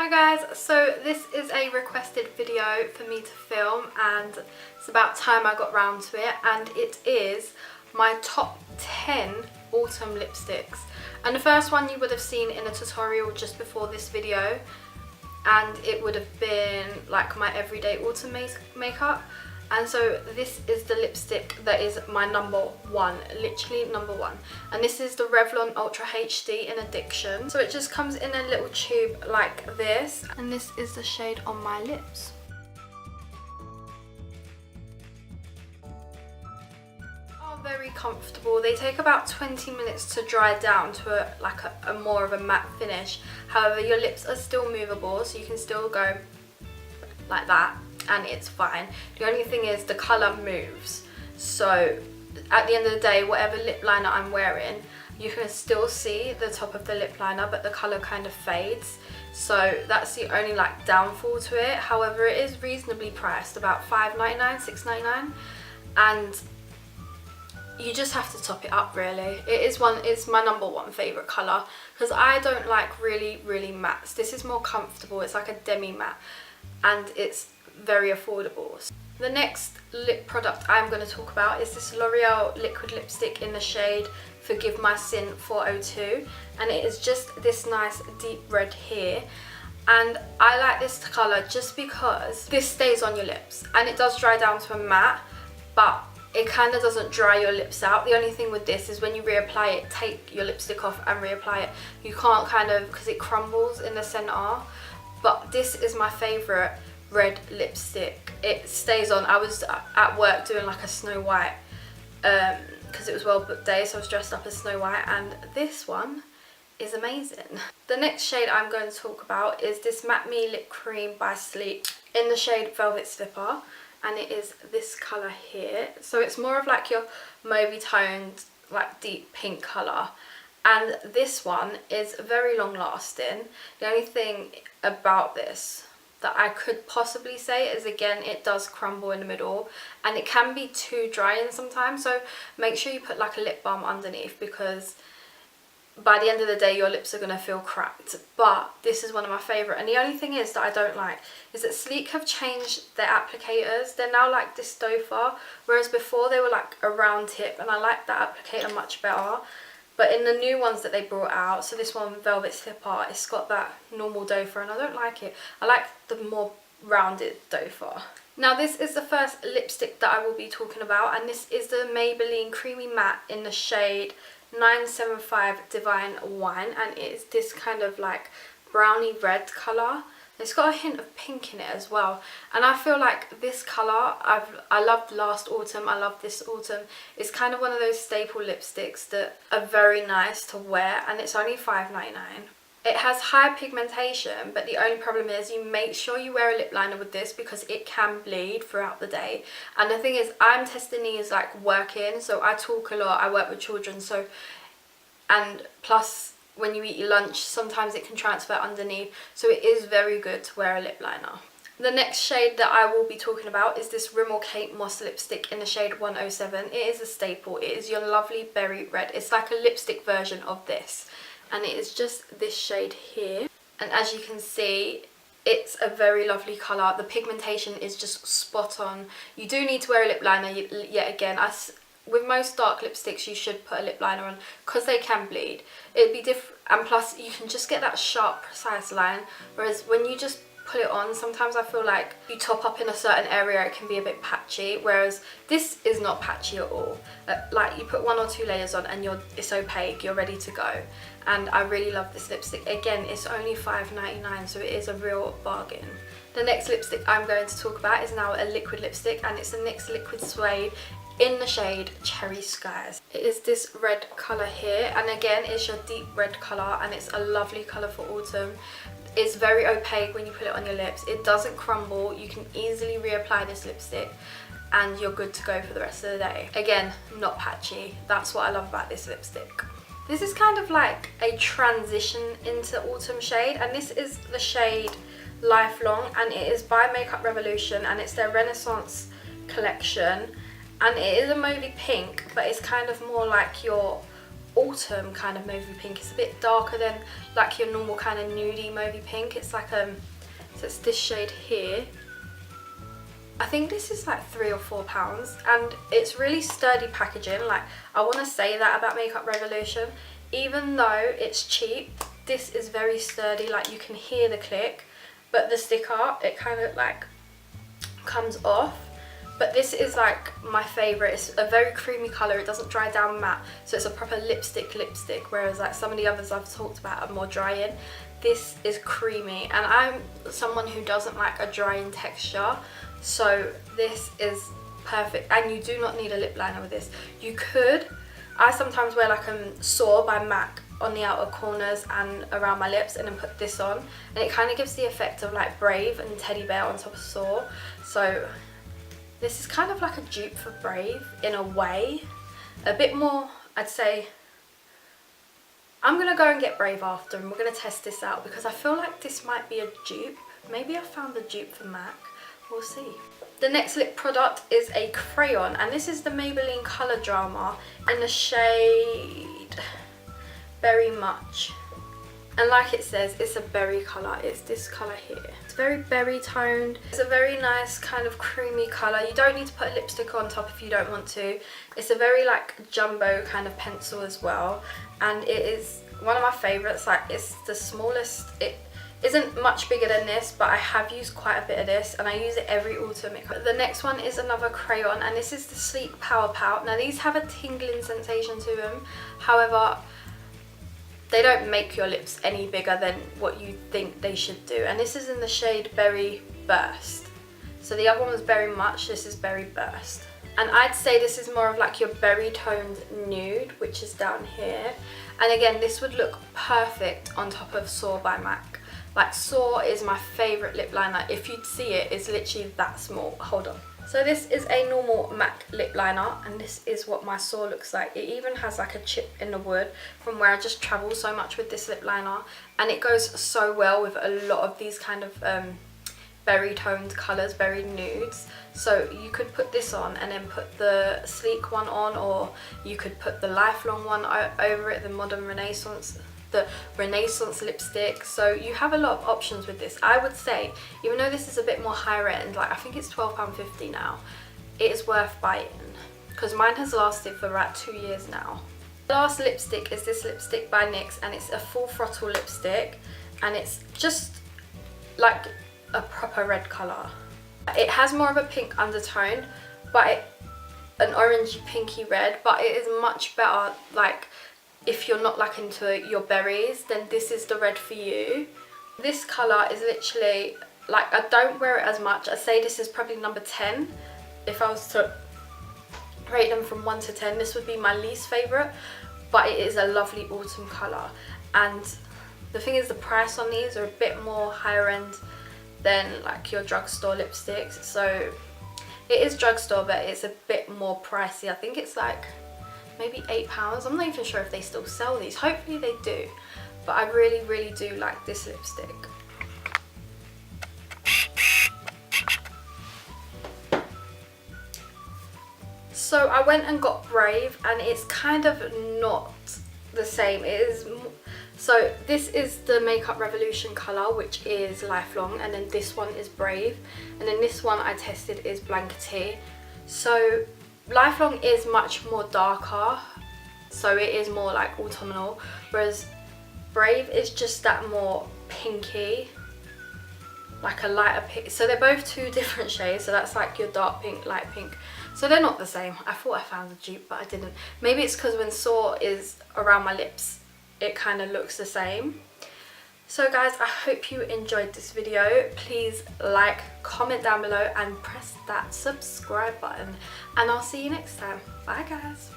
Hi guys, so this is a requested video for me to film and it's about time I got round to it, and it is my top 10 autumn lipsticks. And the first one you would have seen in a tutorial just before this video, and it would have been like my everyday autumn makeup. And so this is the lipstick that is my number one, literally number one. And this is the Revlon Ultra HD in Addiction. So it just comes in a little tube like this. And this is the shade on my lips. Oh, very comfortable. They take about 20 minutes to dry down to a more of a matte finish. However, your lips are still movable, so you can still go like that. And it's fine. The only thing is the colour moves, so at the end of the day, whatever lip liner I'm wearing, you can still see the top of the lip liner, but the colour kind of fades. So that's the only downfall to it. However, it is reasonably priced, about $5.99, $6.99, and you just have to top it up really. It's my number one favourite colour because I don't like really mattes. This is more comfortable. It's like a demi matte and it's very affordable. The next lip product I'm going to talk about is this L'Oreal liquid lipstick in the shade Forgive My Sin 402, and it is just this nice deep red here. And I like this colour just because this stays on your lips and it does dry down to a matte, but it kind of doesn't dry your lips out. The only thing with this is when you reapply it, take your lipstick off and reapply it. You can't because it crumbles in the centre. But this is my favourite red lipstick. It stays on. I was at work doing a Snow White because it was well booked day, so I was dressed up as Snow White, and this one is amazing. The next shade I'm going to talk about is this Matte Me Lip Cream by Sleep in the shade Velvet Slipper, and it is this colour here. So it's more of your mauvey toned deep pink colour, and this one is very long lasting. The only thing about this that I could possibly say is, again, it does crumble in the middle and it can be too drying sometimes, so make sure you put a lip balm underneath, because by the end of the day your lips are going to feel cracked. But this is one of my favourite, and the only thing is that I don't like is that Sleek have changed their applicators. They're now this doe, whereas before they were a round tip, and I like that applicator much better. But in the new ones that they brought out, so this one, Velvet Slipper, it's got that normal doe, and I don't like it. I like the more rounded doe. Now this is the first lipstick that I will be talking about, and this is the Maybelline Creamy Matte in the shade 975 Divine Wine, and it is this kind of brownie red colour. It's got a hint of pink in it as well, and I feel like this colour I loved last autumn, I love this autumn. It's kind of one of those staple lipsticks that are very nice to wear, and it's only $5.99. It has high pigmentation, but the only problem is you make sure you wear a lip liner with this because it can bleed throughout the day. And the thing is, I'm testing these working, so I talk a lot, I work with children, so, and plus when you eat your lunch, sometimes it can transfer underneath, so it is very good to wear a lip liner. The next shade that I will be talking about is this Rimmel Kate Moss lipstick in the shade 107. It is a staple. It is your lovely berry red. It's like a lipstick version of this, and it is just this shade here. And as you can see, it's a very lovely colour. The pigmentation is just spot on. You do need to wear a lip liner yet again. With most dark lipsticks you should put a lip liner on because they can bleed. It'd be different, and plus you can just get that sharp precise line, whereas when you just put it on, sometimes I feel like you top up in a certain area, it can be a bit patchy, whereas this is not patchy at all. You put 1 or 2 layers on and it's opaque, you're ready to go. And I really love this lipstick. Again, it's only $5.99, so it is a real bargain. The next lipstick I'm going to talk about is now a liquid lipstick, and it's the NYX Liquid Suede in the shade Cherry Skies. It is this red colour here, and again it's your deep red colour, and it's a lovely colour for autumn. It's very opaque when you put it on your lips. It doesn't crumble. You can easily reapply this lipstick and you're good to go for the rest of the day. Again, not patchy. That's what I love about this lipstick. This is kind of a transition into autumn shade, and this is the shade Lifelong, and it is by Makeup Revolution, and it's their Renaissance collection. And it is a mauvey pink, but it's kind of more like your autumn kind of mauvey pink. It's a bit darker than like your normal kind of nudie mauvey pink. It's like so it's this shade here. I think this is like £3 or £4, and it's really sturdy packaging. Like, I want to say that about Makeup Revolution. Even though it's cheap, this is very sturdy. Like, you can hear the click, but the sticker, it kind of like comes off. But this is like my favourite. It's a very creamy colour. It doesn't dry down matte, so it's a proper lipstick, whereas like some of the others I've talked about are more drying. This is creamy, and I'm someone who doesn't like a drying texture, so this is perfect. And you do not need a lip liner with this. You could, I sometimes wear like Suede by MAC on the outer corners and around my lips, and then put this on, and it kind of gives the effect of like Brave and Teddy Bear on top of Suede. So this is kind of like a dupe for Brave in a way. A bit more, I'd say. I'm going to go and get Brave after, and we're going to test this out, because I feel like this might be a dupe. Maybe I found the dupe for MAC. We'll see. The next lip product is a Crayon, and this is the Maybelline Colour Drama in the shade Berry Much. And like it says, it's a berry colour. It's this colour here. It's very berry toned. It's a very nice kind of creamy colour. You don't need to put a lipstick on top if you don't want to. It's a very like jumbo kind of pencil as well. And it is one of my favourites. Like, it's the smallest. It isn't much bigger than this, but I have used quite a bit of this, and I use it every autumn. The next one is another Crayon, and this is the Sleek Power Pout. Now, these have a tingling sensation to them. However, they don't make your lips any bigger than what you think they should do. And this is in the shade Berry Burst. So the other one was Berry Much, this is Berry Burst. And I'd say this is more of like your berry toned nude, which is down here. And again, this would look perfect on top of Suede by MAC. Like, Suede is my favourite lip liner. If you'd see it, it's literally that small. Hold on. So this is a normal MAC lip liner, and this is what my Suede looks like. It even has like a chip in the wood from where I just travel so much with this lip liner, and it goes so well with a lot of these kind of berry toned colours, berry nudes. So you could put this on and then put the Sleek one on, or you could put the Lifelong one over it, the Modern Renaissance, the Renaissance lipstick. So you have a lot of options with this. I would say, even though this is a bit more higher end, like I think it's £12.50 now, it is worth buying, because mine has lasted for about 2 years now. The last lipstick is this lipstick by NYX, and it's a Full Throttle lipstick, and it's just like a proper red colour. It has more of a pink undertone, but an orangey pinky red, but it is much better. Like, if you're not like into your berries, then this is the red for you. This colour is literally, like, I don't wear it as much. I'd say this is probably number 10. If I was to rate them from 1 to 10, this would be my least favourite, but it is a lovely autumn colour. And the thing is, the price on these are a bit more higher end than like your drugstore lipsticks. So it is drugstore, but it's a bit more pricey. I think it's like maybe £8. I'm not even sure if they still sell these. Hopefully they do. But I really, really do like this lipstick. So I went and got Brave, and it's kind of not the same. It is so this is the Makeup Revolution colour, which is Lifelong, and then this one is Brave, and then this one I tested is Blankety. So Lifelong is much more darker, so it is more like autumnal, whereas Brave is just that more pinky, like a lighter pink. So they're both two different shades, so that's like your dark pink, light pink. So they're not the same. I thought I found a dupe, but I didn't. Maybe it's because when Suede is around my lips, it kind of looks the same. So guys, I hope you enjoyed this video. Please like, comment down below, and press that subscribe button. And I'll see you next time. Bye guys.